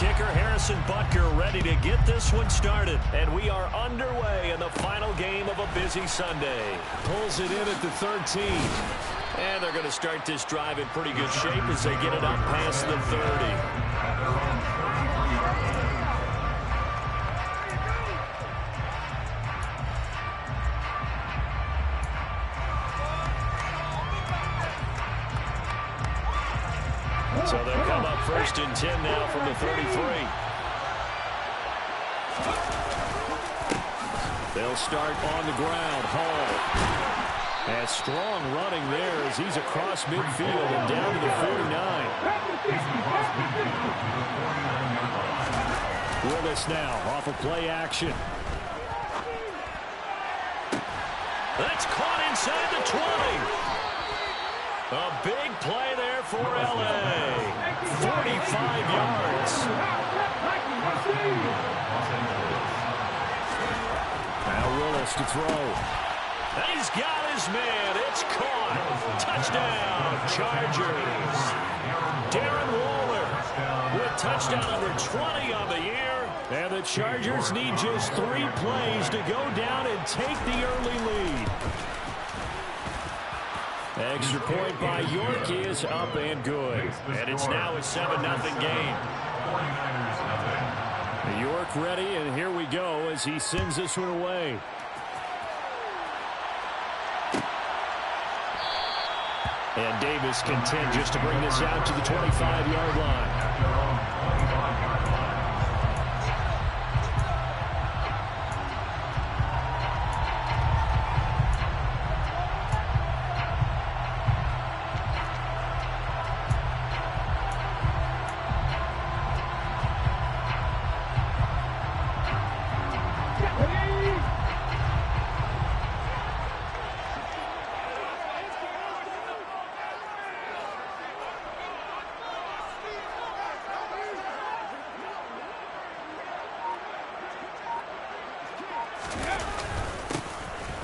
kicker Harrison Butker ready to get this one started. And we are underway in the final game of a busy Sunday. Pulls it in at the 13. And they're going to start this drive in pretty good shape as they get it up past the 30. So they'll come up 1st and 10 now from the 33. They'll start on the ground. Hall. And strong running there as he's across midfield and down to the 49. Willis now off of play action. That's caught inside the 20. A big play there for L.A. 45 yards. Now Willis to throw. And he's got his man. It's caught. Touchdown, Chargers. Darren Waller with touchdown number 20 on the year. And the Chargers need just 3 plays to go down and take the early lead. Extra point by York is up and good. And it's now a 7-0 game. York ready, and here we go as he sends this one away. And Davis content just to bring this out to the 25-yard line.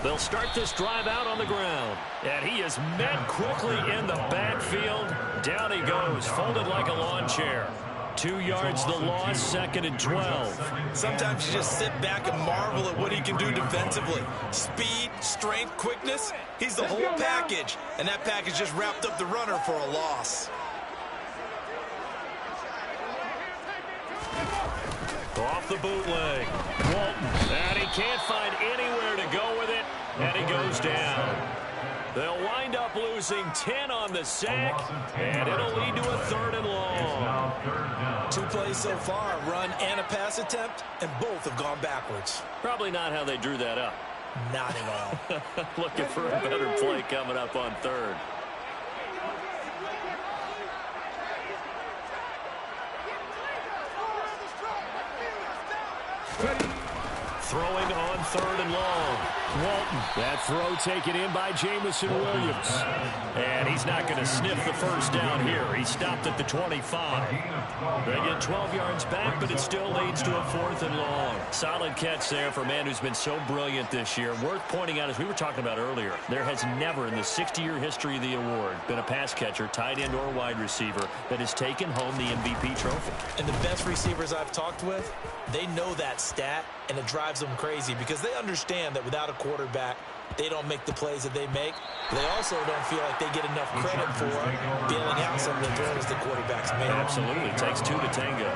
They'll start this drive out on the ground. And he is met quickly in the backfield. Down he goes, folded like a lawn chair. 2 yards the loss, 2nd and 12. Sometimes you just sit back and marvel at what he can do defensively. Speed, strength, quickness. He's the whole package. And that package just wrapped up the runner for a loss. Off the bootleg. Walton. And he can't find anywhere to go with it. And he goes down. They'll wind up losing 10 on the sack. And it'll lead to a 3rd and long. 2 plays so far, run and a pass attempt, and both have gone backwards. Probably not how they drew that up. Not at all. Looking for a better play coming up on 3rd. Throwing on 3rd and long. Walton. That throw taken in by Jamison Williams. And he's not going to sniff the first down here. He stopped at the 25. They get 12 yards back, but it still leads to a 4th and long. Solid catch there for a man who's been so brilliant this year. Worth pointing out, as we were talking about earlier, there has never in the 60-year history of the award been a pass catcher, tight end or wide receiver that has taken home the MVP trophy. And the best receivers I've talked with, they know that stat, and it drives them crazy because they understand that without a quarterback, they don't make the plays that they make. They also don't feel like they get enough credit for bailing out some of the throws the quarterbacks made. Absolutely. It takes 2 to tango.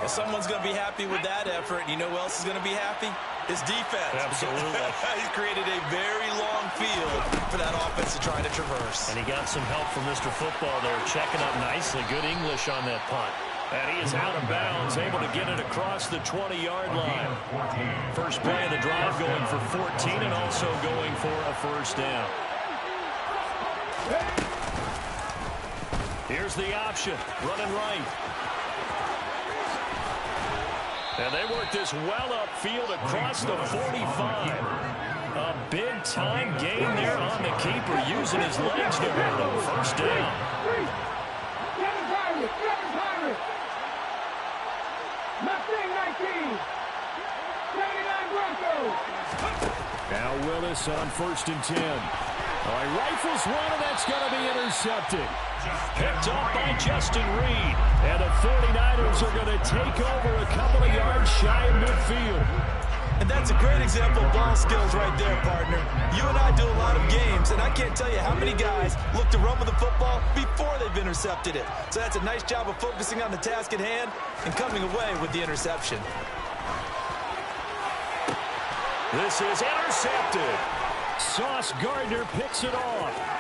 If someone's going to be happy with that effort, you know who else is going to be happy? His defense. Absolutely. He's created a very long field for that offense to try to traverse. And he got some help from Mr. Football there, checking up nicely. Good English on that punt. And he is out of bounds, able to get it across the 20-yard line. First play of the drive going for 14 and also going for a 1st down. Here's the option, running right. And they work this well upfield across the 45. A big-time gain there on the keeper, using his legs to hurt him. 1st down. Now Willis on 1st and 10. Oh, he rifles one, and that's going to be intercepted. Picked off by Justin Reed. And the 49ers are going to take over a couple of yards shy of midfield. And that's a great example of ball skills right there, partner. You and I do a lot of games, and I can't tell you how many guys look to run with the football before they've intercepted it. So that's a nice job of focusing on the task at hand and coming away with the interception. This is intercepted. Sauce Gardner picks it off.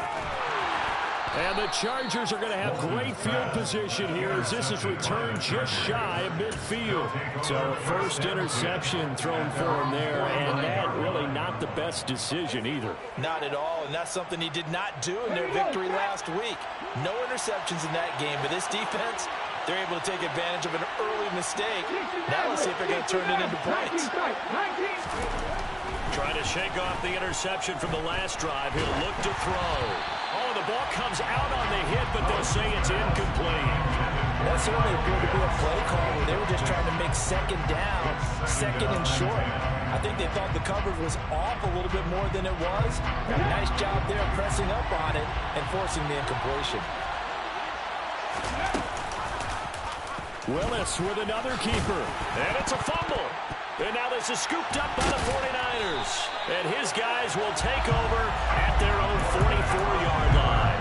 And the Chargers are going to have great field position here as this is returned just shy of midfield. So first interception thrown for him there, and that really not the best decision either. Not at all, and that's something he did not do in their victory last week. No interceptions in that game, but this defense, they're able to take advantage of an early mistake. Now let's see if they're going to turn it into points. Trying to shake off the interception from the last drive. He'll look to throw. Oh, the ball comes out on the hit, but they'll say it's incomplete. That certainly appeared to be a play call where they were just trying to make second down, second and short. I think they thought the coverage was off a little bit more than it was. A nice job there pressing up on it and forcing the incompletion. Willis with another keeper. And it's a fumble. And now this is scooped up by the 49ers. And his guys will take over at their own 44-yard line.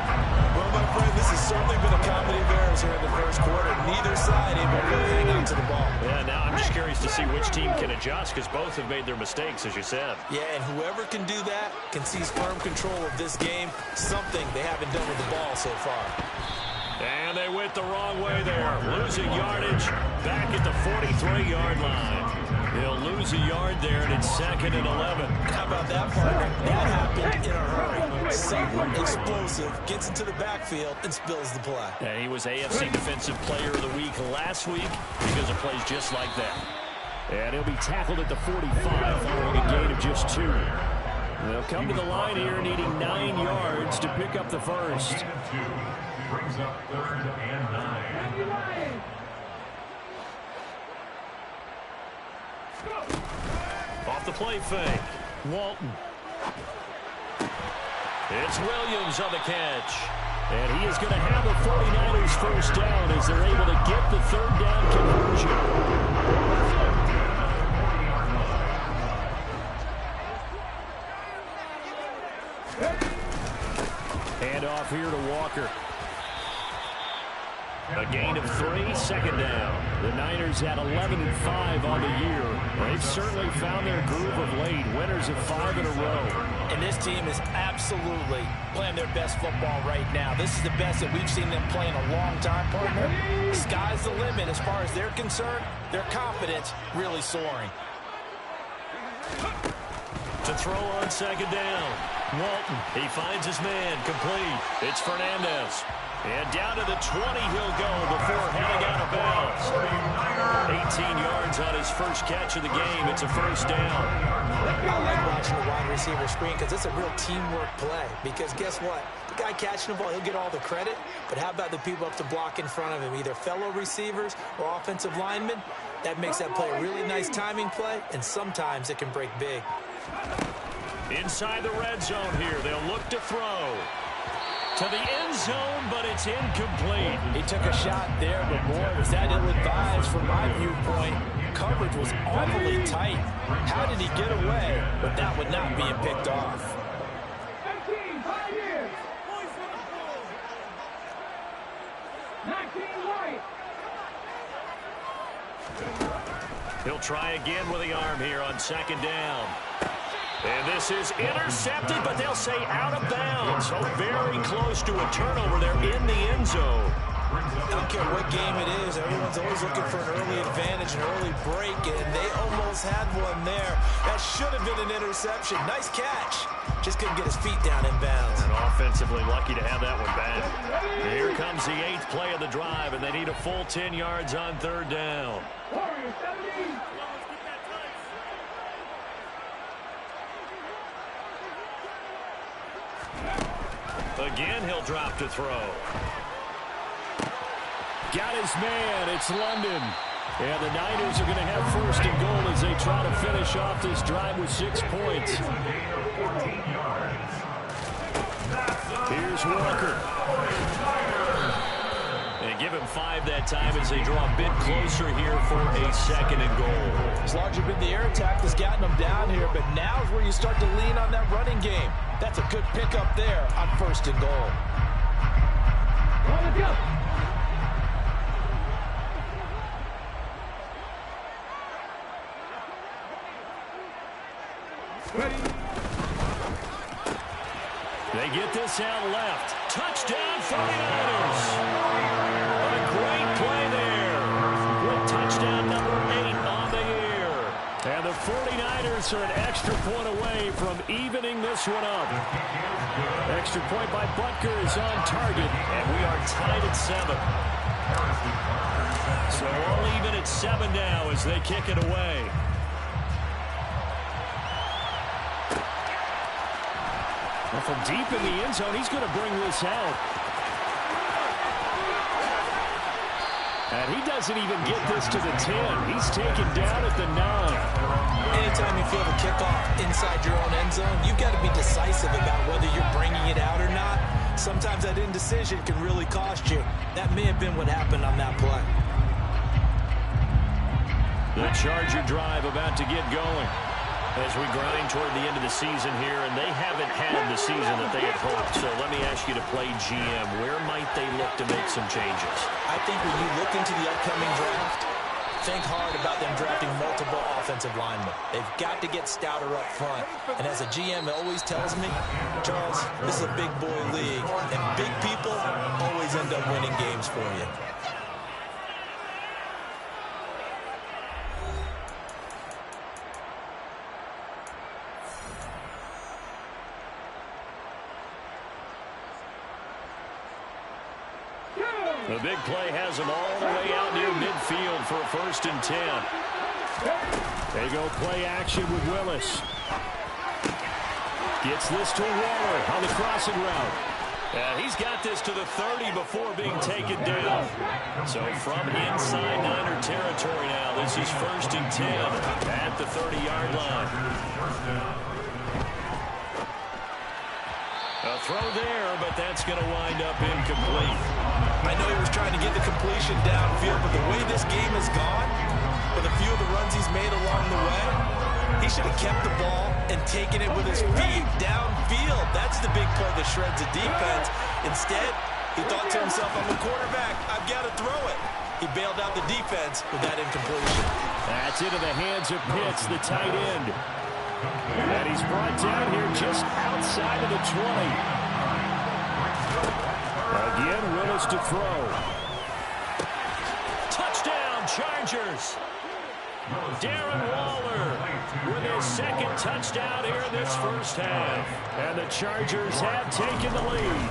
Well, my friend, this has certainly been a comedy of errors here in the first quarter. Neither side able to really hang on to the ball. Yeah, now I'm just curious to see which team can adjust because both have made their mistakes, as you said. Yeah, and whoever can do that can seize firm control of this game, something they haven't done with the ball so far. And they went the wrong way there. Losing yardage back at the 43-yard line. He'll lose a yard there, and it's 2nd and 11. How about that, partner? That happened in a hurry. Someone explosive gets into the backfield and spills the play. And he was AFC Defensive Player of the Week last week because of plays just like that. And he'll be tackled at the 45 following a gain of just 2. They'll come to the line here needing 9 yards to pick up the first. Brings up 3rd and 9. Off the play fake. Walton. It's Williams on the catch. And he is going to have the 49ers first down as they're able to get the 3rd down conversion. Hand off here to Walker. A gain of 3, 2nd down. The Niners at 11-5 on the year. They've certainly found their groove of late. Winners of 5 in a row. And this team is absolutely playing their best football right now. This is the best that we've seen them play in a long time, partner. Sky's the limit as far as they're concerned. Their confidence really soaring. To throw on 2nd down. Walton, he finds his man, complete. It's Fernandez. And down to the 20 he'll go before heading out of bounds. 18 yards on his first catch of the game. It's a first down. I like watching the wide receiver screen because it's a real teamwork play. Because guess what? The guy catching the ball, he'll get all the credit. But how about the people up to block in front of him, either fellow receivers or offensive linemen? That makes that play a really nice timing play, and sometimes it can break big. Inside the red zone here. They'll look to throw. To the end zone, but it's incomplete. He took a shot there, but boy, was that ill-advised from my viewpoint. Coverage was awfully tight. How did he get away? But that would not being picked off. He'll try again with the arm here on 2nd down. And this is intercepted, but they'll say out of bounds. So very close to a turnover there in the end zone. I don't care what game it is. Everyone's always looking for an early advantage, an early break, and they almost had one there. That should have been an interception. Nice catch. Just couldn't get his feet down in bounds. And offensively lucky to have that one back. Here comes the 8th play of the drive, and they need a full 10 yards on 3rd down. Again, he'll drop to throw. Got his man. It's London. And the Niners are going to have 1st and goal as they try to finish off this drive with 6 points. That's Here's Walker. And give him 5 that time as they draw a bit closer here for a 2nd and goal. It's largely been the air attack that's gotten them down here, but now is where you start to lean on that running game. That's a good pickup there on 1st and goal. Let's go. They get this out left. Touchdown 49ers. A great play there. With touchdown number 8 on the year. And the 49ers are an extra point away from evening this one up. Extra point by Butker is on target. And we are tied at 7. So all even at 7 now as they kick it away. Well, from deep in the end zone, he's going to bring this out. And he doesn't even get this to the 10. He's taken down at the 9. Anytime you feel the kickoff inside your own end zone, you've got to be decisive about whether you're bringing it out or not. Sometimes that indecision can really cost you. That may have been what happened on that play. The Charger drive about to get going as we grind toward the end of the season here, and they haven't had the season that they had hoped. So let me ask you to play GM. Where might they look to make some changes? I think when you look into the upcoming draft, think hard about them drafting multiple offensive linemen. They've got to get stouter up front. And as a GM, it always tells me, Charles, this is a big boy league, and big people always end up winning games for you. The big play has them all the way out near midfield for a 1st and 10. They go play action with Willis. Gets this to Waller on the crossing route. And he's got this to the 30 before being taken down. So from inside Niner territory now, this is 1st and 10 at the 30-yard line. A throw there, but that's going to wind up incomplete. I know he was trying to get the completion downfield, but the way this game has gone, with a few of the runs he's made along the way, he should have kept the ball and taken it with his feet downfield. That's the big play that shreds the defense. Instead, he thought to himself, I'm a quarterback, I've got to throw it. He bailed out the defense with that incompletion. That's into the hands of Pitts, the tight end. And he's brought down here just outside of the 20. Again, Willis to throw. Touchdown, Chargers. Darren Waller with his 2nd touchdown here in this 1st half. And the Chargers have taken the lead.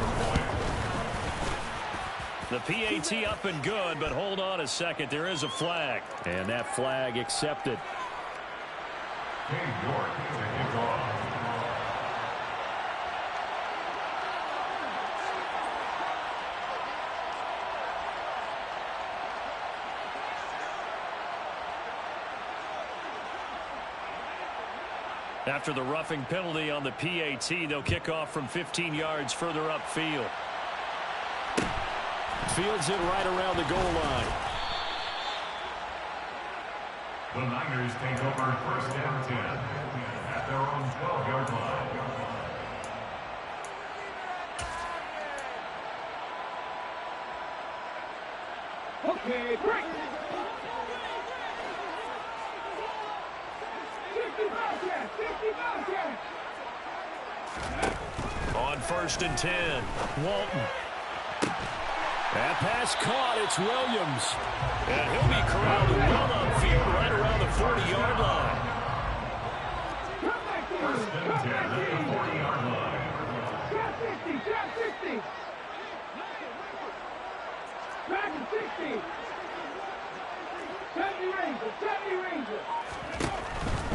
The PAT up and good, but hold on a second. There is a flag. And that flag accepted. Tae Porter to kick off. After the roughing penalty on the PAT, they'll kick off from 15 yards further upfield. Fields it right around the goal line. The Niners take over 1st and 10 at their own 12-yard line. Okay, break. 50 On 1st and 10, Walton. That pass caught. It's Williams. And he'll be corralled well upfield right around the 40-yard line. 1st and 10 at the 40-yard line. Trap 60. Back to 60. 70 Rangers.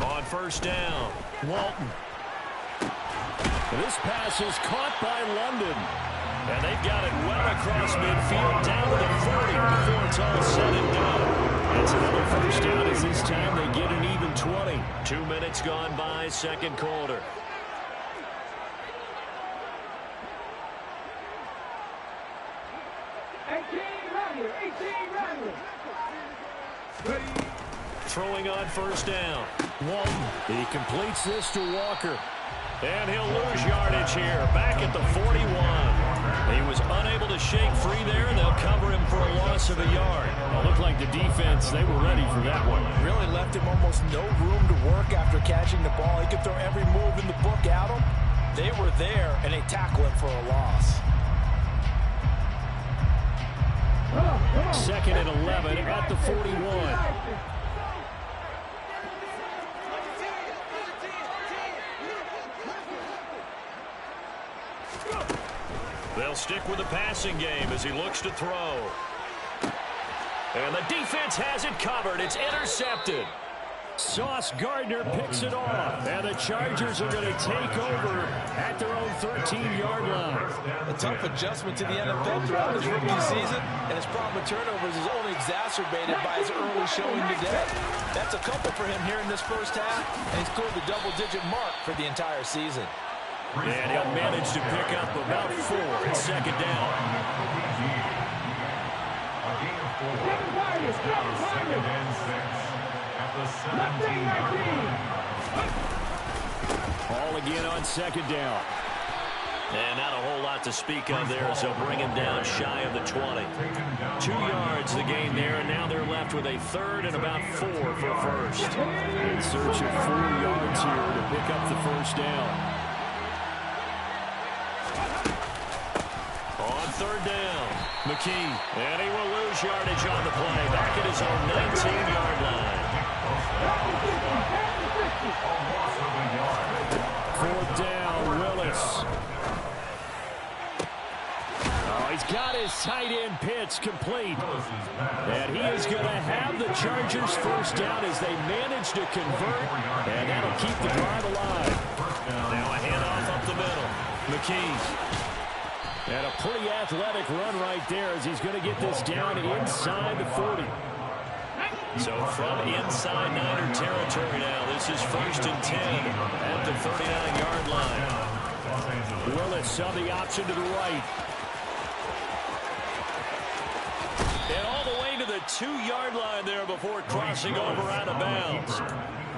On 1st down, Walton. This pass is caught by London. And they've got it well across midfield down to the 40 before it's all said and done. That's another 1st down as this time they get an even 20. 2 minutes gone by, 2nd quarter. right here. 18 right here. Throwing on first down. Walton. He completes this to Walker. And he'll lose yardage here. Back at the 41. He was unable to shake free there, and they'll cover him for a loss of a yard. It looked like the defense, they were ready for that one. Really left him almost no room to work after catching the ball. He could throw every move in the book at him. They were there, and they tackle him for a loss. 2nd and 11 at the 41. They'll stick with the passing game as he looks to throw. And the defense has it covered. It's intercepted. Sauce Gardner picks it off. And the Chargers are going to take over at their own 13-yard line. A tough adjustment to the NFL throughout his rookie season, and his problem with turnovers is only exacerbated by his early showing today. That's a couple for him here in this first half, and he's scored the double-digit mark for the entire season. And he'll manage to pick up about 4 at 2nd down. Second and 6 at the 17-yard line. All again on 2nd down. And not a whole lot to speak of there, so bring him down shy of the 20. 2 yards the gain there, and now they're left with a 3rd and about 4 for first. In search of 4 yards here to pick up the first down. On 3rd down, McKee, and he will lose yardage on the play, back at his own 19-yard line. 4th down, Willis. Oh, he's got his tight end pitch complete. And he is going to have the Chargers first down as they manage to convert, and that'll keep the drive alive. Now a handoff up the middle. McKee. And a pretty athletic run right there as he's going to get this down inside the 40. So from inside Niner territory now, this is 1st and 10 at the 39-yard line. Willis on the option to the right. And all the way to the 2-yard line there before crossing over out of bounds.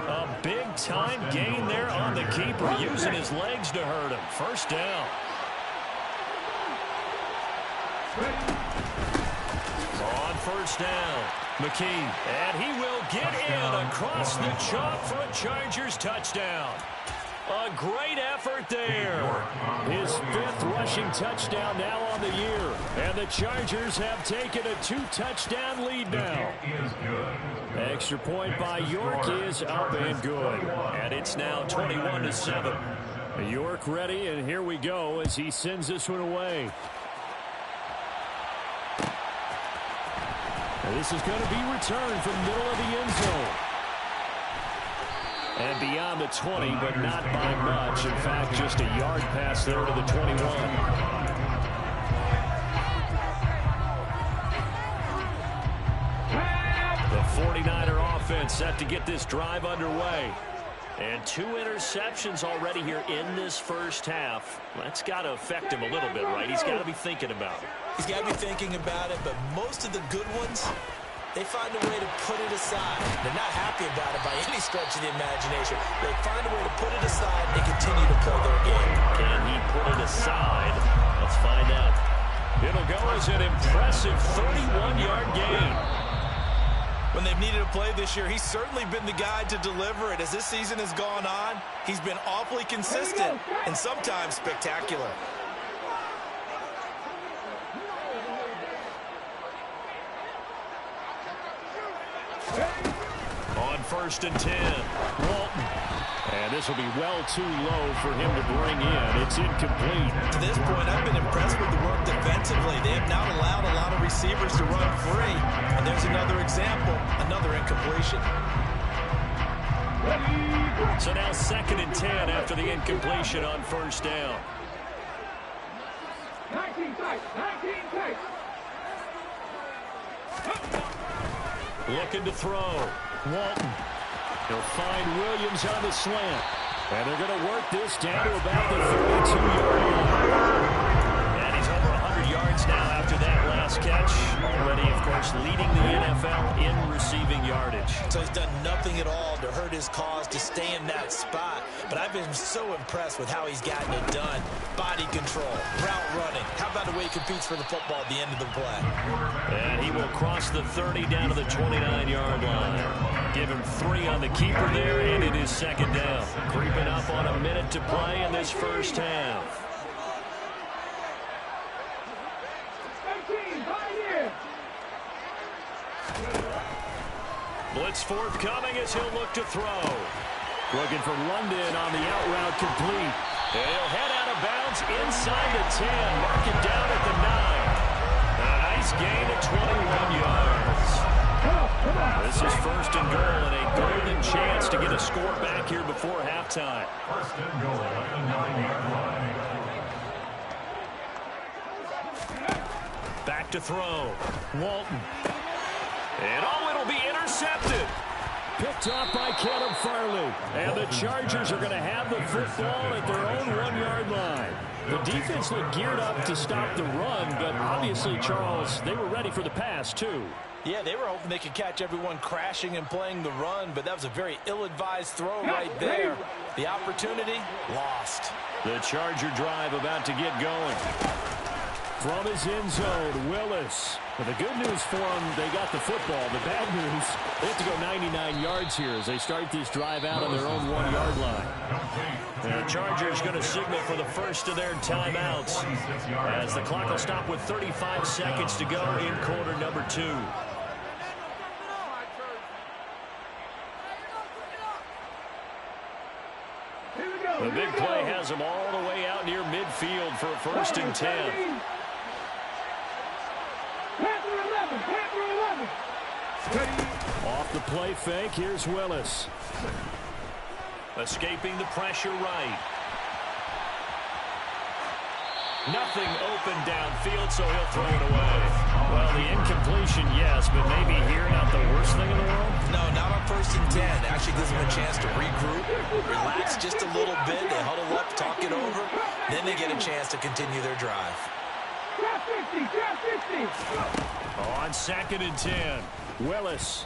A big-time gain there on the keeper, using his legs to hurt him. First down. On first down, McKee, and he will get in across the chalk for a Chargers touchdown. A great effort there. His 5th rushing touchdown now on the year, and the Chargers have taken a 2-touchdown lead now. Extra point by York is up and good, and it's now 21-7. York ready, and here we go as he sends this one away. This is going to be returned from the middle of the end zone. And beyond the 20, but not by much. In fact, just a yard pass there to the 21. The 49er offense set to get this drive underway. And 2 interceptions already here in this first half. That's got to affect him a little bit, right? He's got to be thinking about it. He's got to be thinking about it, but most of the good ones, they find a way to put it aside. They're not happy about it by any stretch of the imagination. They find a way to put it aside and continue to play their game. Can he put it aside? Let's find out. It'll go as an impressive 31-yard gain. When they've needed a play this year, he's certainly been the guy to deliver it. As this season has gone on, he's been awfully consistent and sometimes spectacular. On 1st and 10, Walton. And this will be well too low for him to bring in. It's incomplete. To this point, I've been impressed with the work defensively. They have not allowed a lot of receivers to run free. And there's another example, another incompletion. So now 2nd and 10 after the incompletion on first down. 19 tight, 19 tight. Looking to throw. Walton. He'll find Williams on the slant. And they're going to work this down to about the 32-yard line. And he's over 100 yards now after that last catch. So he's done nothing at all to hurt his cause to stay in that spot. But I've been so impressed with how he's gotten it done. Body control, route running. How about the way he competes for the football at the end of the play? And he will cross the 30 down to the 29-yard line. Give him 3 on the keeper there, and it is second down. Creeping up on a minute to play in this first half. Blitz forthcoming as he'll look to throw. Looking for London on the out route complete. And he'll head out of bounds inside the 10. Mark it down at the 9. A nice gain of 21 yards. This is first and goal and a golden chance to get a score back here before halftime. First and goal at the 9-yard line. Back to throw. Walton. And it'll be intercepted. Picked off by Caleb Farley. And the Chargers are going to have the football at their own 1-yard line. The defense looked geared up to stop the run, but obviously, Charles, they were ready for the pass, too. Yeah, they were hoping they could catch everyone crashing and playing the run, but that was a very ill-advised throw right there. The opportunity, lost. The Charger drive about to get going. From his end zone, Willis. But the good news for them, they got the football. The bad news, they have to go 99 yards here as they start this drive out on their own 1-yard line. The Chargers going to signal for the first of their timeouts as the clock will stop with 35 seconds to go in quarter number 2. The big play has them all the way out near midfield for a first and 10. Off the play fake, here's Willis. Escaping the pressure right. Nothing open downfield, so he'll throw it away. Well, the incompletion, yes, but maybe here not the worst thing in the world? No, not on first and 10. Actually gives them a chance to regroup, relax just a little bit. They huddle up, talk it over. Then they get a chance to continue their drive. On second and 10, Willis.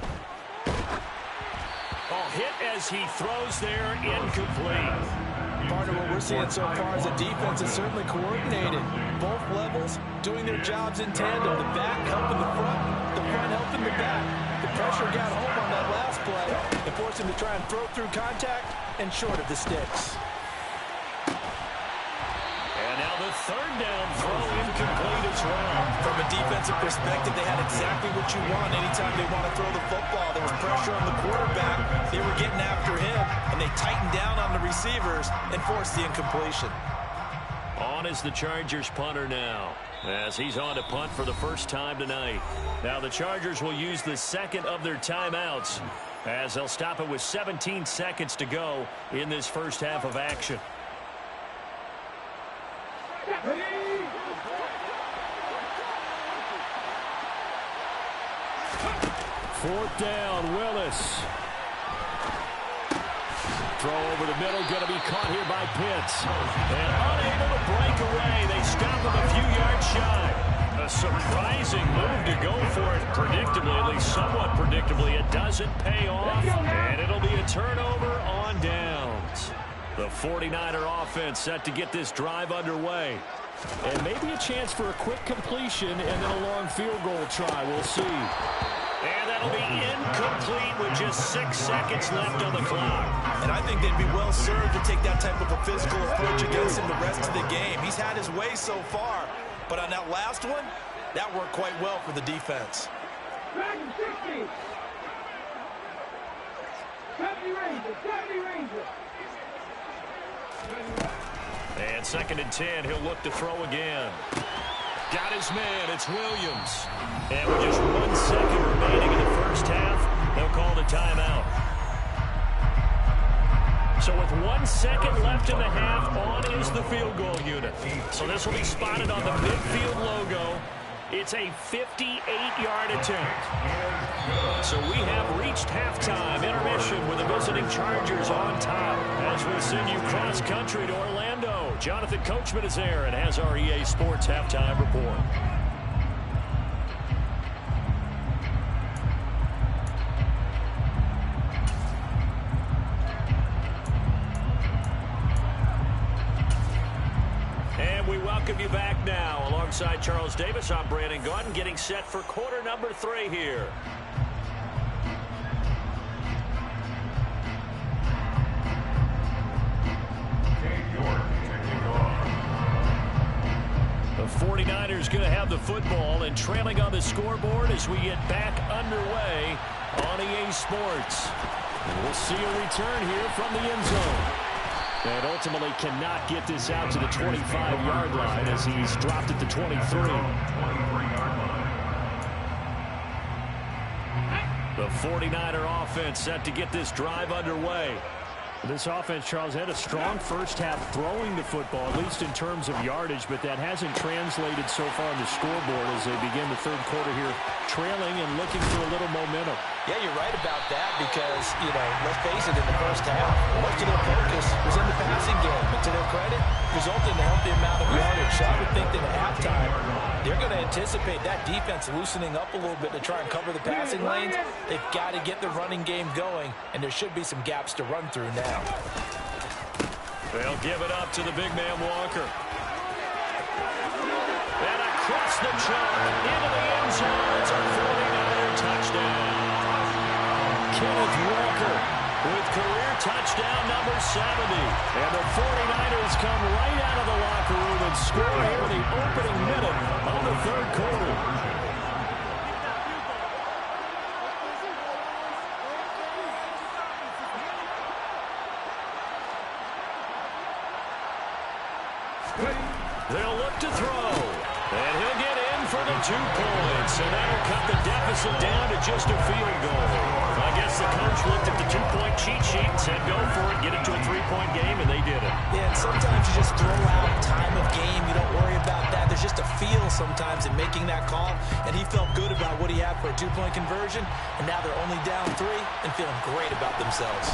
Hit as he throws there, incomplete. Partner, what we're seeing so far is the defense is certainly coordinated. Both levels doing their jobs in tandem. The back helping the front helping the back. The pressure got home on that last play and forced him to try and throw through contact and short of the sticks. And now the third down throw incomplete as well. From a defensive perspective, they had exactly what you want anytime they want to throw the football. There was pressure on the quarterback. They were getting after him, and they tightened down on the receivers and forced the incompletion. On is the Chargers punter now, as he's on to punt for the first time tonight. Now the Chargers will use the second of their timeouts, as they'll stop it with 17 seconds to go in this first half of action. Fourth down, Willis. Throw over the middle, going to be caught here by Pitts. And unable to break away. They stop him a few yards shy. A surprising move to go for it predictably, at least somewhat predictably. It doesn't pay off, and it'll be a turnover on downs. The 49er offense set to get this drive underway. And maybe a chance for a quick completion and then a long field goal try. We'll see. And that'll be incomplete with just 6 seconds left on the clock. And I think they'd be well served to take that type of a physical approach against him the rest of the game. He's had his way so far, but on that last one, that worked quite well for the defense. 70 Rangers. And second and 10, he'll look to throw again. Got his man, it's Williams. And with just 1 second remaining in the first half, they'll call the timeout. So with 1 second left in the half, on is the field goal unit. So this will be spotted on the midfield logo. It's a 58-yard attempt. So we have reached halftime intermission with the visiting Chargers on top. As we send you cross-country to Orlando, Jonathan Coachman is there and has our EA Sports halftime report. welcome you back now. Alongside Charles Davis, I'm Brandon Gaudin, getting set for quarter number 3 here. The 49ers going to have the football and trailing on the scoreboard as we get back underway on EA Sports. And we'll see a return here from the end zone. And ultimately cannot get this out to the 25-yard line as he's dropped at the 23. The 49er offense set to get this drive underway. This offense, Charles, had a strong first half throwing the football, at least in terms of yardage, but that hasn't translated so far on the scoreboard as they begin the third quarter here, trailing and looking for a little momentum. Yeah, you're right about that because, let's face it, in the first half, much of their focus was in the passing game. But to their credit, resulted in a healthy amount of yardage. So I would think that at halftime, they're going to anticipate that defense loosening up a little bit to try and cover the passing lanes. They've got to get the running game going, and there should be some gaps to run through now. They'll give it up to the big man Walker. And across the chalk into the end zone. It's a 49er touchdown. Kenneth Walker with career touchdown number 70. And the 49ers come right out of the locker room and score here in the opening minute of the third quarter. They'll look to throw. And he'll get in for the 2 points. And that'll cut the deficit down to just a field goal. I guess the coach looked at the 2-point cheat sheet and said, go for it, get it to a 3-point game, and they did it. Yeah, and sometimes you just throw out time of game. You don't worry about that. There's just a feel sometimes in making that call. And he felt good about what he had for a 2-point conversion. And now they're only down 3 and feeling great about themselves.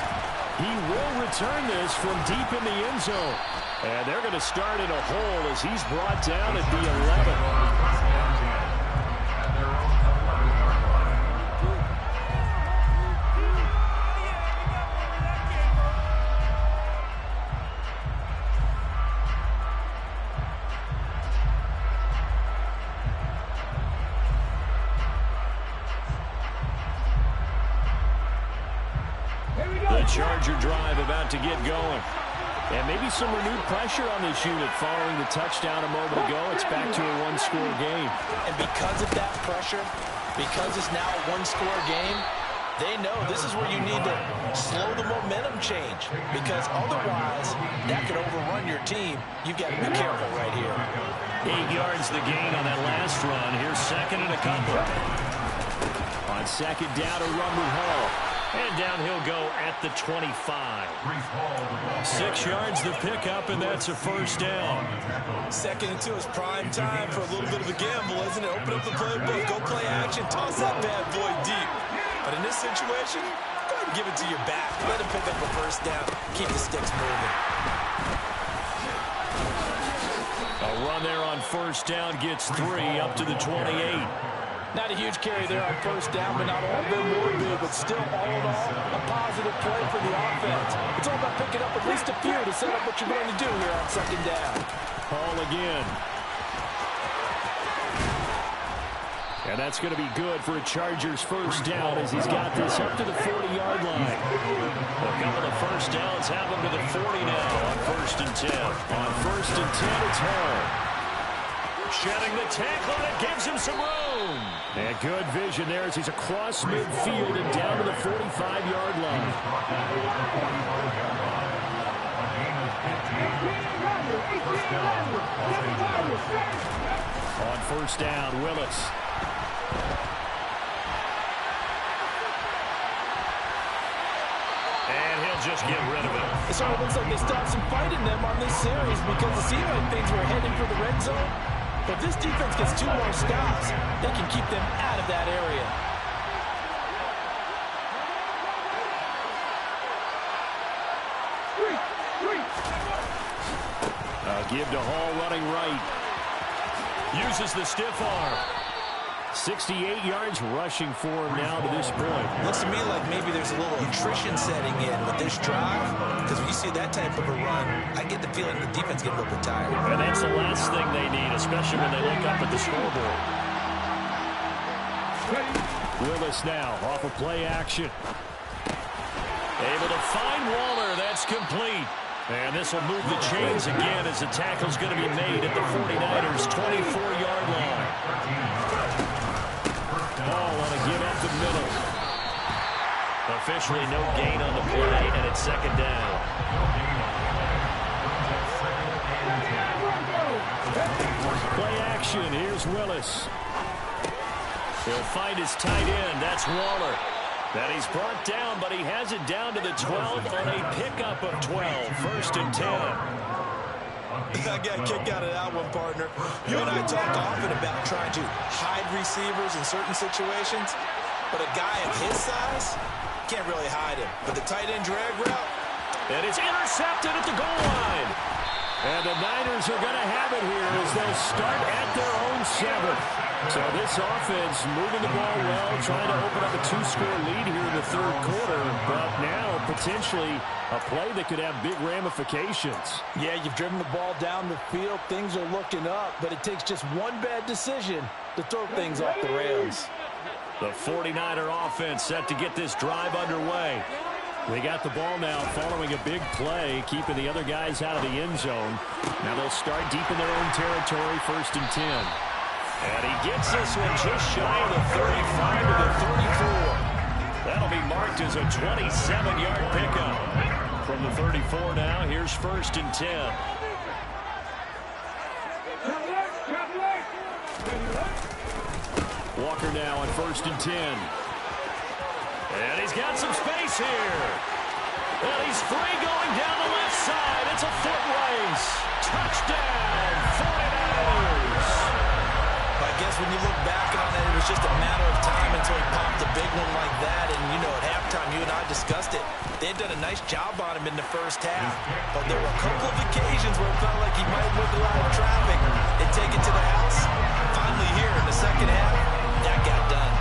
He will return this from deep in the end zone. And they're going to start in a hole as he's brought down at the 11. The Charger drive about to get going. And maybe some renewed pressure on this unit following the touchdown a moment ago. It's back to a 1-score game. And because of that pressure, because it's now a 1-score game, they know this is where you need to slow the momentum change. Because otherwise, that could overrun your team. You've got to be careful right here. 8 yards the gain on that last run. Here's second and a couple. On second down, a run with Hall. And down he'll go at the 25. 6 yards the pickup, and that's a first down. 2nd and 2 is prime time for a little bit of a gamble, isn't it? Open up the playbook, go play action, toss that bad boy deep. But in this situation, go ahead and give it to your back. Let him pick up a first down. Keep the sticks moving. A run there on first down gets 3 up to the 28. Not a huge carry there on first down, but not all of them were big, but still all in all, a positive play for the offense. It's all about picking up at least a few to set up what you're going to do here on second down. Hall again. And that's going to be good for a Chargers first down as he's got this up to the 40-yard line. A couple of first downs have him to the 40 now on 1st and 10. On 1st and 10, it's Hall. Shedding the tackle, and it gives him some room. And good vision there as he's across midfield and down to the 45-yard line. On first down, Willis. And he'll just get rid of it. It sort of looks like they stopped some fight in them on this series because it seemed like things were heading for the red zone. But if this defense gets 2 more stops, they can keep them out of that area. Give to Hall running right. Uses the stiff arm. 68 yards rushing for him now to this point. Looks to me like maybe there's a little attrition setting in with this drive, because when you see that type of a run, I get the feeling the defense getting a little bit tired. And that's the last thing they need, especially when they look up at the scoreboard. Willis now off of play action. Able to find Waller. That's complete. And this will move the chains again as the tackle's going to be made at the 49ers' 24-yard line. Ball on a give up the middle. Officially no gain on the play, and it's second down. Play action. Here's Willis. He'll find his tight end. That's Waller. That he's brought down, but he has it down to the 12 on a pickup of 12. First and 10. I got a kick out of that one, partner. You and I talk often about trying to hide receivers in certain situations, but a guy of his size can't really hide him. But the tight end drag route, and it's intercepted at the goal line. And the Niners are going to have it here as they'll start at their own 7. So this offense moving the ball well, trying to open up a 2-score lead here in the third quarter, but now potentially a play that could have big ramifications. Yeah, you've driven the ball down the field. Things are looking up, but it takes just one bad decision to throw things off the rails. The 49er offense set to get this drive underway. They got the ball now following a big play, keeping the other guys out of the end zone. Now they'll start deep in their own territory, first and 10. And he gets this one just shy of the 35 to the 34. That'll be marked as a 27-yard pickup. From the 34 now, here's first and 10. Walker now on first and 10. And he's got some space here. And he's free going down the left side. It's a foot race. Touchdown, 49ers. I guess when you look back on it, it was just a matter of time until he popped a big one like that. And, you know, at halftime, you and I discussed it. They had done a nice job on him in the first half. But there were a couple of occasions where it felt like he might look a lot of traffic and take it to the house. Finally here in the second half, that got done.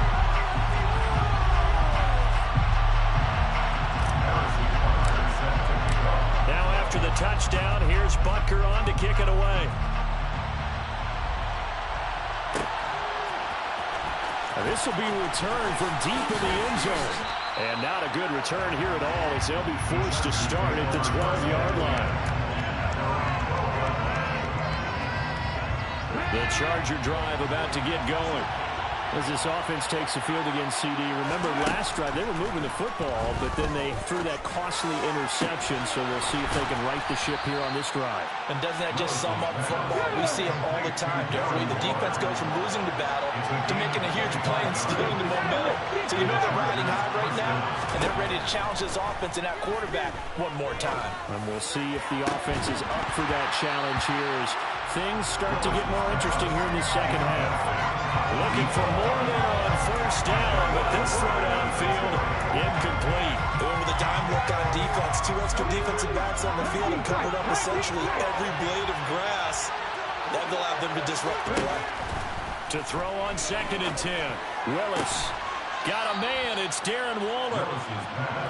Now after the touchdown, here's Butker on to kick it away. This will be returned from deep in the end zone. And not a good return here at all as they'll be forced to start at the 12-yard line. The Charger drive about to get going. As this offense takes the field against CD. Remember last drive, they were moving the football, but then they threw that costly interception, so we'll see if they can right the ship here on this drive. And doesn't that just sum up football? We see it all the time, don't we? The defense goes from losing the battle to making a huge play and stealing the momentum. So you know they're riding high right now, and they're ready to challenge this offense and that quarterback one more time. And we'll see if the offense is up for that challenge here as things start to get more interesting here in the second half. Looking for more there on first down, but this throw downfield incomplete. Going with a dime look on defense. 2 extra defensive backs on the field and covered up essentially every blade of grass. That will allow them to disrupt the play. To throw on second and 10. Willis got a man. It's Darren Waller.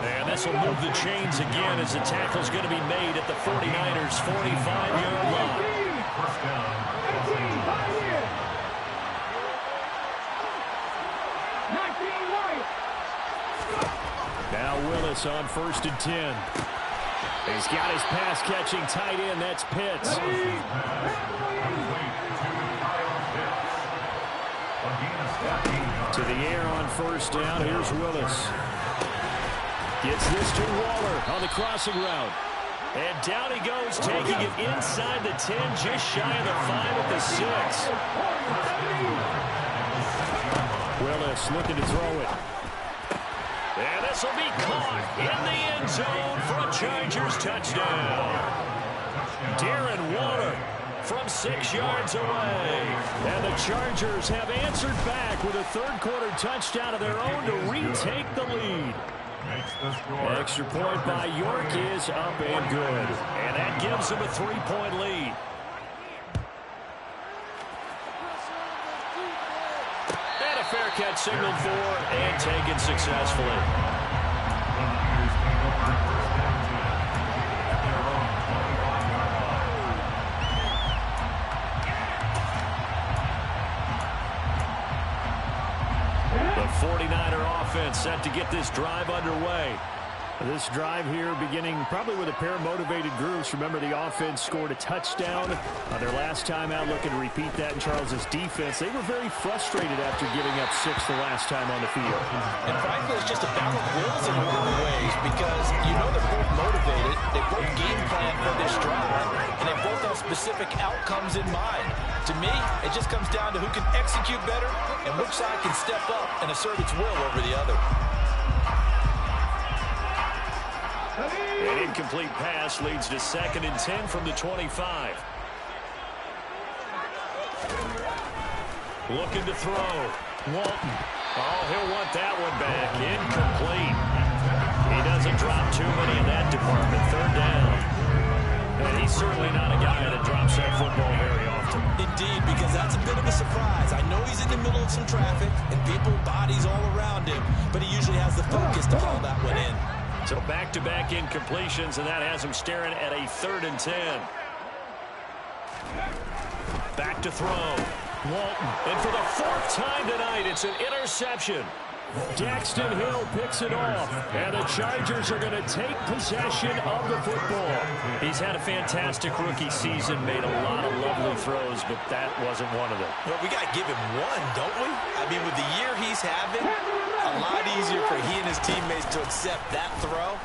And this will move the chains again as the tackle's going to be made at the 49ers' 45-yard line. Now Willis on first and 10. He's got his pass-catching tight end. That's Pitts. To the air on first down. Here's Willis. Gets this to Waller on the crossing route. And down he goes, taking it inside the 10, just shy of the 5 at the 6. Willis looking to throw it. And this will be caught in the end zone for a Chargers touchdown. Darren Waller from 6 yards away. And the Chargers have answered back with a third-quarter touchdown of their own to retake the lead. Extra point by York is up and good. And that gives them a 3-point lead. And a fair catch signaled for and taken successfully. The Niners take over first down 10 at their own 21-yard line. The 49er offense set to get this drive underway. This drive here beginning probably with a pair of motivated groups. Remember, the offense scored a touchdown their last time out, looking to repeat that in Charles's defense. They were very frustrated after giving up 6 the last time on the field. And frankly, it's just a battle of wills in a lot of ways because you know they're both motivated. They both game plan for this drive, and they both have specific outcomes in mind. To me, it just comes down to who can execute better and which side can step up and assert its will over the other. An incomplete pass leads to 2nd and 10 from the 25. Looking to throw. Walton. Oh, he'll want that one back. Incomplete. He doesn't drop too many in that department. 3rd down. And he's certainly not a guy that drops that football very often. Indeed, because that's a bit of a surprise. I know he's in the middle of some traffic and people, bodies all around him, but he usually has the focus to haul that one in. So back-to-back incompletions, and that has him staring at a 3rd and 10. Back to throw. Walton. And for the 4th time tonight, it's an interception. Daxton Hill picks it off, and the Chargers are going to take possession of the football. He's had a fantastic rookie season, made a lot of lovely throws, but that wasn't one of them. Well, we got to give him one, don't we? I mean, with the year he's having, a lot easier for he and his teammates to accept that throw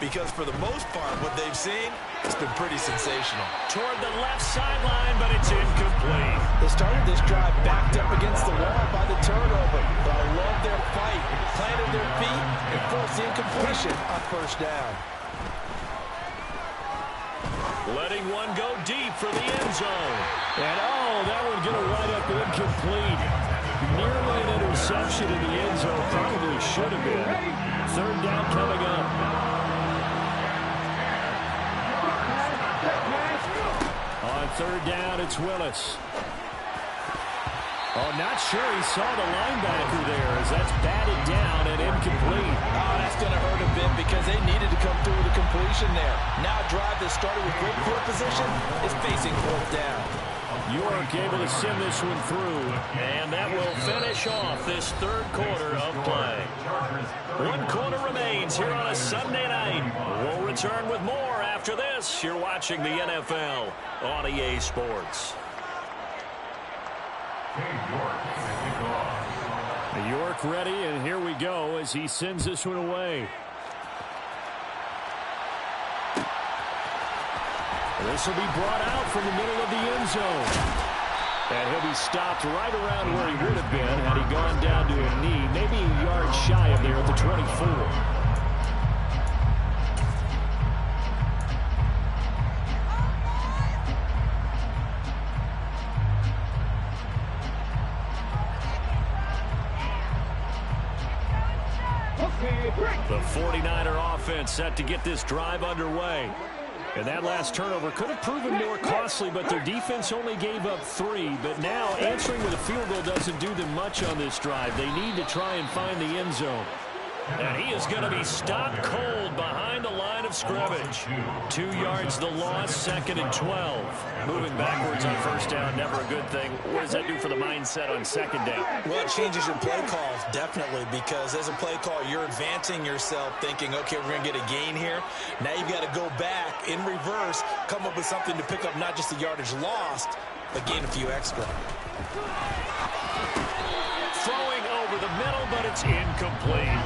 because for the most part, what they've seen, it's been pretty sensational. Toward the left sideline, but it's incomplete. They started this drive backed up against the wall by the turnover, but I love their fight, planted their feet, and forced the incompletion on 1st down. Letting one go deep for the end zone. And oh, that one going to wind up incomplete. Nearly an interception in the end zone. Probably should have been. 3rd down coming up. On 3rd down, it's Willis. Oh, not sure he saw the linebacker there as that's batted down and incomplete. Oh, that's going to hurt a bit because they needed to come through with a completion there. Now a drive that started with great field position is facing 4th down. York able to send this one through, and that will finish off this 3rd quarter of play. 1 quarter remains here on a Sunday night. We'll return with more after this. You're watching the NFL on EA Sports. York ready, and here we go as he sends this one away. This will be brought out from the middle of the end zone. And he'll be stopped right around where he would have been had he gone down to a knee, maybe a yard shy of there at the 24. The 49er offense set to get this drive underway. And that last turnover could have proven more costly, but their defense only gave up 3. But now answering with a field goal doesn't do them much on this drive. They need to try and find the end zone. And he is going to be stopped cold behind the line of scrimmage. 2 yards the loss, 2nd and 12. Moving backwards on 1st down, never a good thing. What does that do for the mindset on 2nd down? Well, it changes your play calls, definitely, because as a play call, you're advancing yourself thinking, okay, we're going to get a gain here. Now you've got to go back in reverse, come up with something to pick up not just the yardage lost, but gain a few extra. Throwing over the middle, but it's incomplete.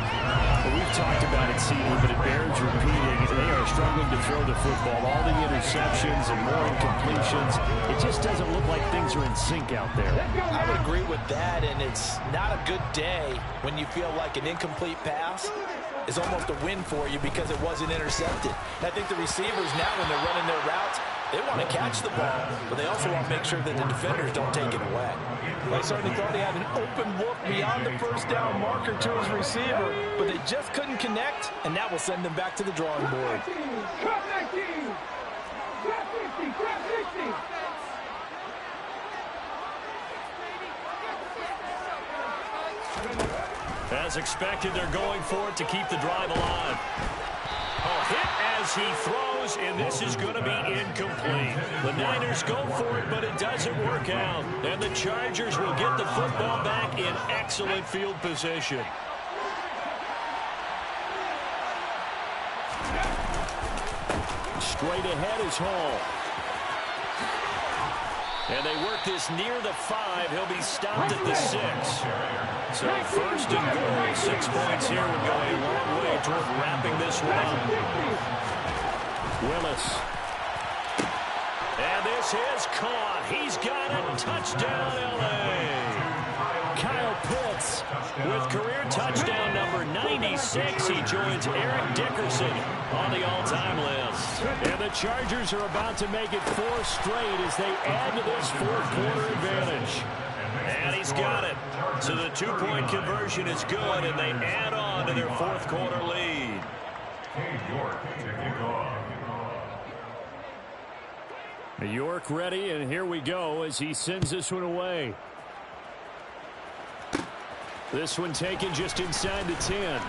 Well, we've talked about it, CD, but it bears repeating. They are struggling to throw the football. All the interceptions and more incompletions. It just doesn't look like things are in sync out there. I would agree with that, and it's not a good day when you feel like an incomplete pass is almost a win for you because it wasn't intercepted. And I think the receivers now, when they're running their routes, they want to catch the ball, but they also want to make sure that the defenders don't take it away. I certainly thought he had an open look beyond the 1st down marker to his receiver, but they just couldn't connect, and that will send them back to the drawing board. Drop 19! Drop 50! Drop 60! As expected, they're going for it to keep the drive alive. A hit as he throws, and this is going to be incomplete. The Niners go for it, but it doesn't work out. And the Chargers will get the football back in excellent field position. Straight ahead is Hall. And they work this near the 5. He'll be stopped at the 6. So first and goal, 6 points here would go a long way toward wrapping this one up. Willis. And this is caught. He's got it. Touchdown, L.A. Kyle Pitts with career touchdown number 96. He joins Eric Dickerson on the all-time list. And the Chargers are about to make it 4 straight as they add to this fourth-quarter advantage. And he's got it. So the 2-point conversion is good, and they add on to their fourth-quarter lead. York ready, and here we go as he sends this one away. This one taken just inside the 10.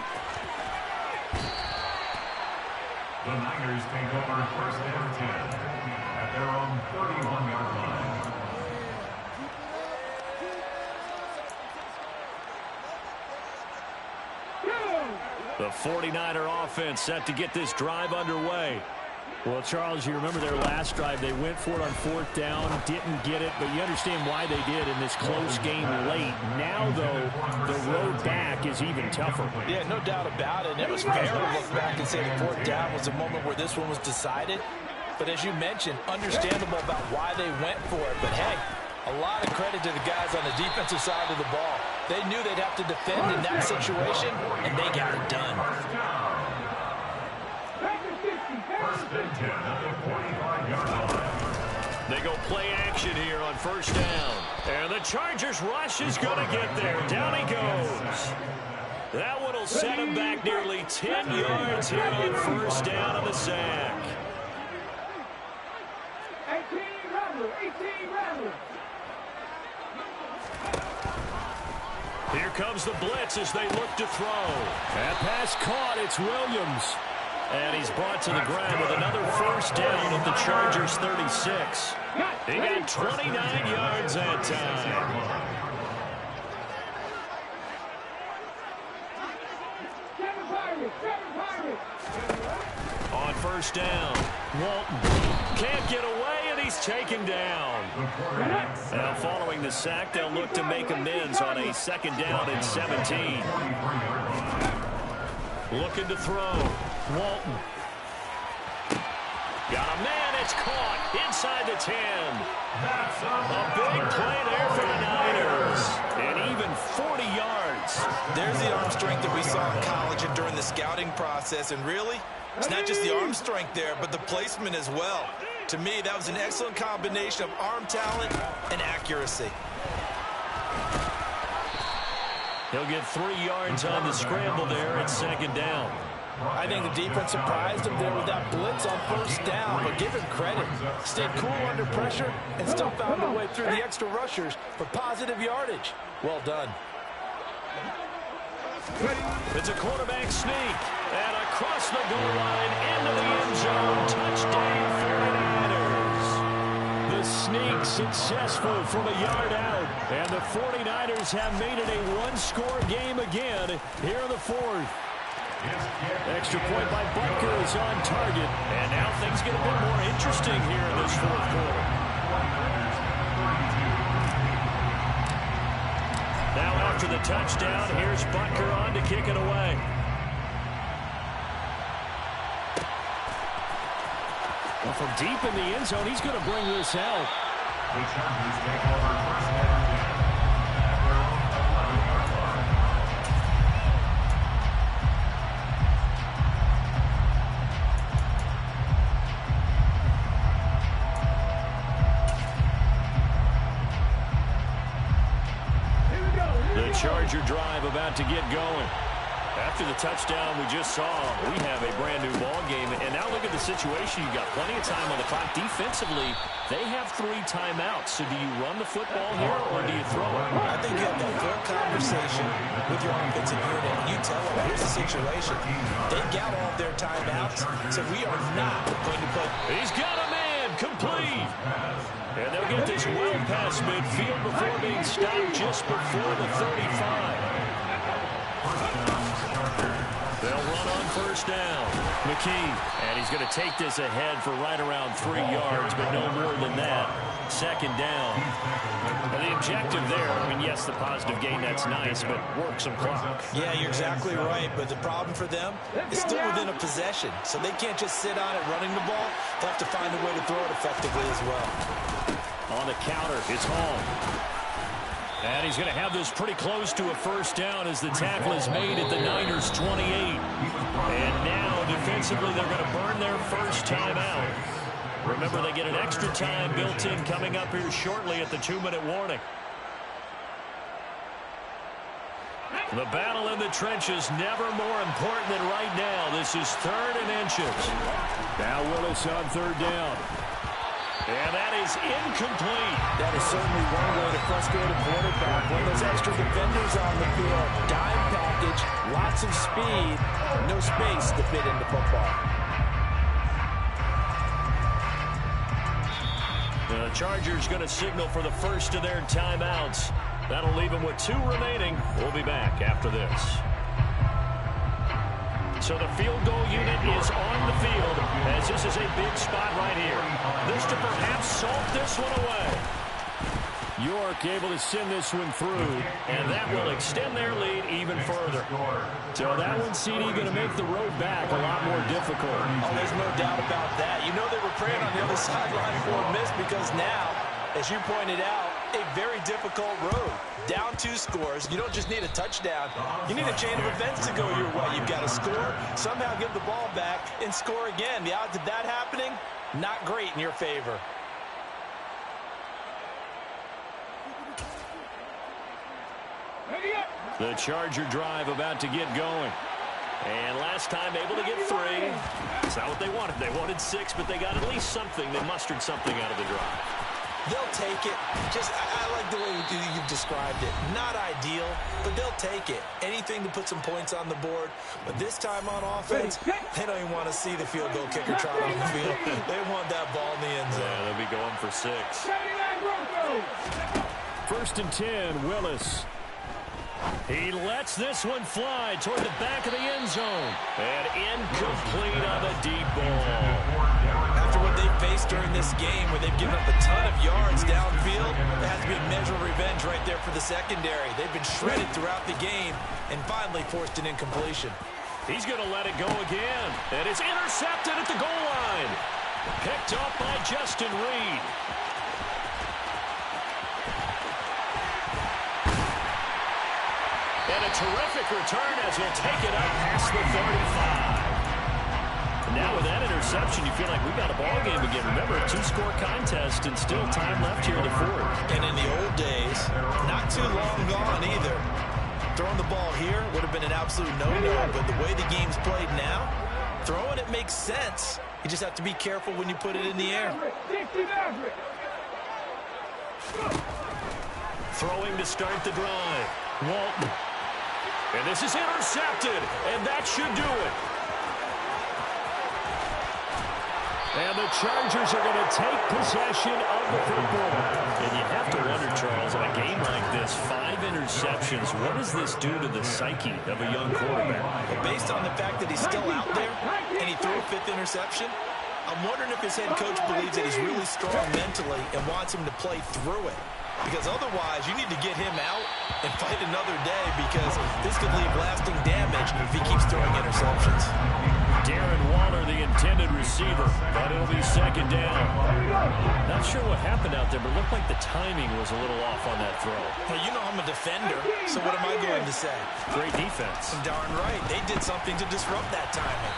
The Niners take over first down 10 at their own 31-yard line. The 49er offense set to get this drive underway. Well, Charles, you remember their last drive. They went for it on 4th down, didn't get it, but you understand why they did in this close game late. Now, though, the road back is even tougher. Yeah, no doubt about it. And it was fair to look back and say the 4th down was a moment where this one was decided. But as you mentioned, understandable about why they went for it. But, hey, a lot of credit to the guys on the defensive side of the ball. They knew they'd have to defend in that situation, and they got it done. They go play action here on first down. And the Chargers rush is going to get there. Down he goes. That one will set him back nearly 10 yards here on first down of the sack. 18 Rattler. Here comes the blitz as they look to throw. That pass caught. It's Williams. And he's brought to the ground with another first down at the Chargers' 36. He got 29 yards that time. On first down, Walton can't get away, and he's taken down. Now following the sack, they'll look to make amends on a 2nd down and 17. Looking to throw. Walton. Got a man, it's caught inside the 10. A big play there for the Niners. And even 40 yards. There's the arm strength that we saw in college and during the scouting process. And really, it's not just the arm strength there, but the placement as well. To me, that was an excellent combination of arm talent and accuracy. He'll get 3 yards on the scramble there at 2nd down. I think the defense surprised him there with that blitz on first down, but give him credit. Stayed cool under pressure and still found a way through the extra rushers for positive yardage. Well done. It's a quarterback sneak. And across the goal line into the end zone. Touchdown 49ers. The sneak successful from a yard out. And the 49ers have made it a one-score game again here in the 4th. Extra point by Butker is on target. And now things get a bit more interesting here in this 4th quarter. Now after the touchdown, here's Butker on to kick it away. Well, from deep in the end zone, he's going to bring this out. The Chargers take over first down 10 at their own 11-yard line. The Charger drive about to get going. After the touchdown we just saw, we have a brand new ball game. And now look at the situation. You've got plenty of time on the clock. Defensively, they have 3 timeouts. So do you run the football here or do you throw it? I think you have that full conversation with your offensive unit. You tell them, here's the situation. They got all their timeouts, so we are not going to put... He's got a man complete. And they'll get this well past midfield before being stopped just before the 35. They'll run on first down. McKee, and he's going to take this ahead for right around 3 yards, but no more than that. Second down. And the objective there, I mean, yes, the positive gain, that's nice, but work some clock. Yeah, you're exactly right, but the problem for them is still within a possession, so they can't just sit on it running the ball. They'll have to find a way to throw it effectively as well. On the counter, it's Hall. And he's going to have this pretty close to a first down as the tackle is made at the Niners' 28. And now, defensively, they're going to burn their first time out. Remember, they get an extra time built in coming up here shortly at the 2-minute warning. The battle in the trenches never more important than right now. This is 3rd and inches. Now Willis on 3rd down. And that is incomplete. That is certainly one way to frustrate a quarterback. When those extra defenders on the field, dime package, lots of speed, no space to fit into football. The Chargers going to signal for the first of their timeouts. That'll leave them with 2 remaining. We'll be back after this. So the field goal unit is on the field as this is a big spot right here. This to perhaps salt this one away. York able to send this one through, and that will extend their lead even further. So that one, CD, going to make the road back a lot more difficult. Oh, there's no doubt about that. You know they were praying on the other sideline for a miss because now, as you pointed out, a very difficult road. Down 2 scores. You don't just need a touchdown. You need a chain of events to go your way. You've got to score, somehow give the ball back, and score again. The odds of that happening, not great in your favor. The Charger drive about to get going. And last time able to get 3. That's not what they wanted. They wanted 6, but they got at least something. They mustered something out of the drive. They'll take it. I like the way you've described it. Not ideal, but they'll take it. Anything to put some points on the board. But this time on offense, they don't even want to see the field goal kicker trot on the field. They want that ball in the end zone. Yeah, they'll be going for 6. 1st and 10, Willis. He lets this one fly toward the back of the end zone. And incomplete on the deep ball. After what they've faced during this game where they've given up a ton of yards downfield, there has to be a measure of revenge right there for the secondary. They've been shredded throughout the game and finally forced an incompletion. He's going to let it go again. And it's intercepted at the goal line. Picked up by Justin Reed. And a terrific return as he'll take it up past the 35. Now with that interception, you feel like we got a ball game again. Remember, a 2-score contest and still time left here in the 4th. And in the old days, not too long gone either. Throwing the ball here would have been an absolute no-no, but the way the game's played now, throwing it makes sense. You just have to be careful when you put it in the air. Throwing to start the drive. Walton. And this is intercepted, and that should do it. And the Chargers are going to take possession of the football. And you have to wonder, Charles, in a game like this, 5 interceptions, what does this do to the psyche of a young quarterback? Well, based on the fact that he's still out there and he threw a 5th interception, I'm wondering if his head coach believes that he's really strong mentally and wants him to play through it. Because otherwise, you need to get him out and fight another day because this could leave lasting damage if he keeps throwing interceptions. Darren Waller, the intended receiver, but it'll be 2nd down. Not sure what happened out there, but it looked like the timing was a little off on that throw. Well, you know I'm a defender, so what am I going to say? Great defense. Darn right. They did something to disrupt that timing.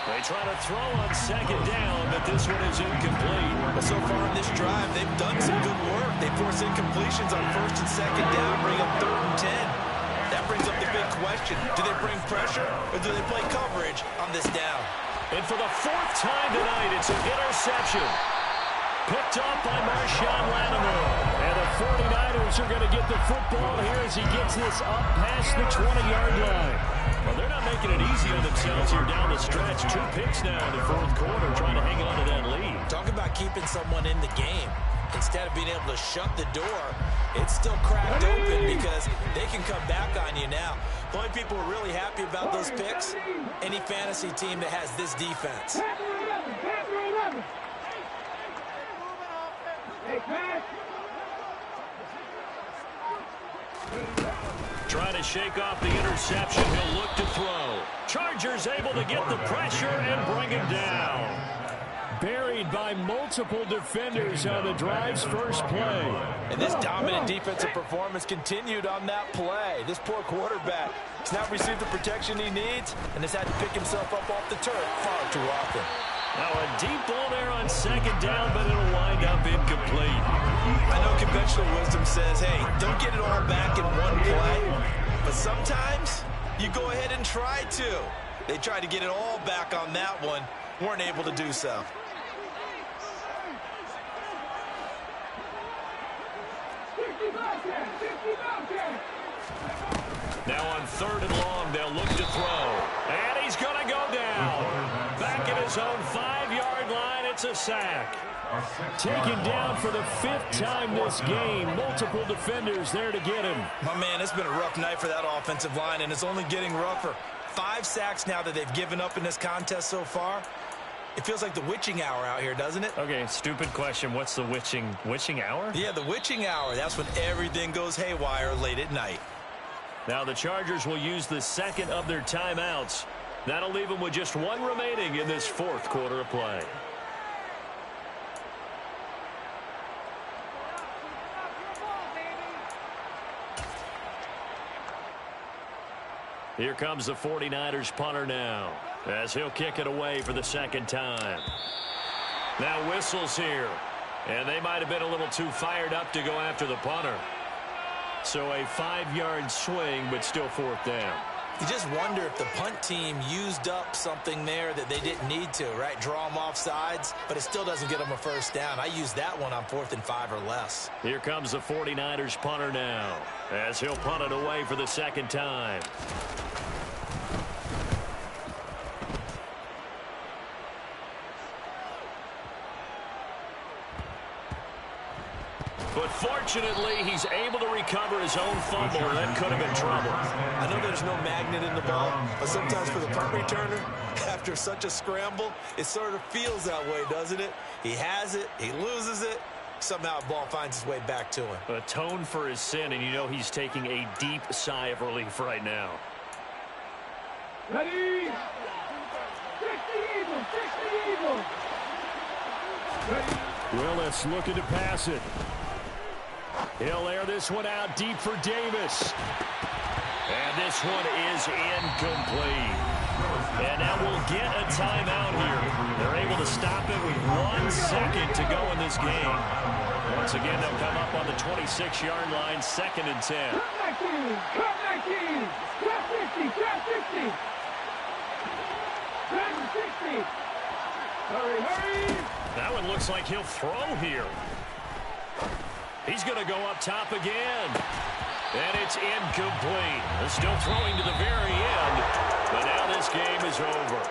They try to throw on 2nd down, but this one is incomplete. But so far in this drive, they've done some good work. They force incompletions on 1st and 2nd down, bring up 3rd and 10. That brings up the big question. Do they bring pressure or do they play coverage on this down? And for the fourth time tonight, it's an interception. Picked off by Marshawn Lattimore. And the 49ers are going to get the football here as he gets this up past the 20-yard line. Well, they're not making it easy on themselves here down the stretch. 2 picks now in the fourth quarter, trying to hang on to that lead. Talk about keeping someone in the game. Instead of being able to shut the door, it's still cracked open because they can come back on you now. The only people who are really happy about those picks, any fantasy team that has this defense. Trying to shake off the interception. He'll look to throw. Chargers able to get the pressure and bring him down. Buried by multiple defenders on the drive's first play. And this dominant defensive performance continued on that play. This poor quarterback has not received the protection he needs and has had to pick himself up off the turf far too often. Now a deep ball there on second down, but it'll wind up incomplete. I know conventional wisdom says, hey, don't get it all back in one play. But sometimes you go ahead and try to. They tried to get it all back on that one. Weren't able to do so. Now on third and long, they'll look to throw. And he's going to go down. Back at his own 5-yard line, it's a sack. Taken down for the 5th time this game. Multiple defenders there to get him. My man, it's been a rough night for that offensive line, and it's only getting rougher. 5 sacks now that they've given up in this contest so far. It feels like the witching hour out here, doesn't it? Okay, stupid question. What's the witching hour? Yeah, the witching hour. That's when everything goes haywire late at night. Now the Chargers will use the second of their timeouts. That'll leave them with just 1 remaining in this fourth quarter of play. Here comes the 49ers punter now, as he'll kick it away for the second time. Now whistles here, and they might have been a little too fired up to go after the punter. So a 5-yard swing, but still fourth down. You just wonder if the punt team used up something there that they didn't need to, right? Draw them off sides, but it still doesn't get them a first down. I used that one on 4th and 5 or less. Here comes the 49ers punter now, as he'll punt it away for the second time. But fortunately, he's able to recover his own fumble. That could have been trouble. I know there's no magnet in the ball, but sometimes for the punt returner, after such a scramble, it sort of feels that way, doesn't it? He has it, he loses it, somehow the ball finds its way back to him. Atone for his sin, and you know he's taking a deep sigh of relief right now. Ready? 60 Eagles, 60 Eagles. Ready? Willis looking to pass it. He'll air this one out deep for Davis. And this one is incomplete. And now we'll get a timeout here. They're able to stop it with 1 second to go in this game. Once again, they'll come up on the 26-yard line, 2nd and 10. Cut 19, cut 19, cut 50, cut 50. Cut 60. Hurry, hurry. That one looks like he'll throw here. He's going to go up top again. And it's incomplete. They're still throwing to the very end. But now this game is over.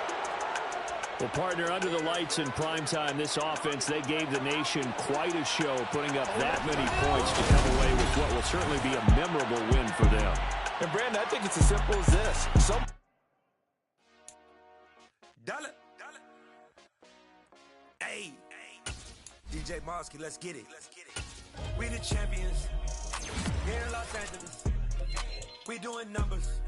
Well, partner, under the lights in primetime, this offense, they gave the nation quite a show, putting up that many points to come away with what will certainly be a memorable win for them. And, Brandon, I think it's as simple as this. Hey, DJ Mosky, let's get it. We the champions. Here in Los Angeles. We doing numbers.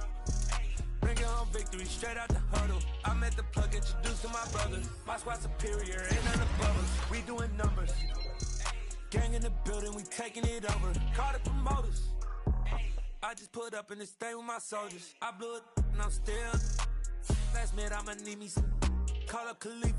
Bring it home victory, straight out the huddle. I'm at the plug, introduced to my brothers. My squad superior, ain't none above us. We doing numbers. Gang in the building, we taking it over. Call the promoters. I just put up in this thing with my soldiers. I blew it and I'm still. Last minute, I'ma need me some. Call up Khalifa.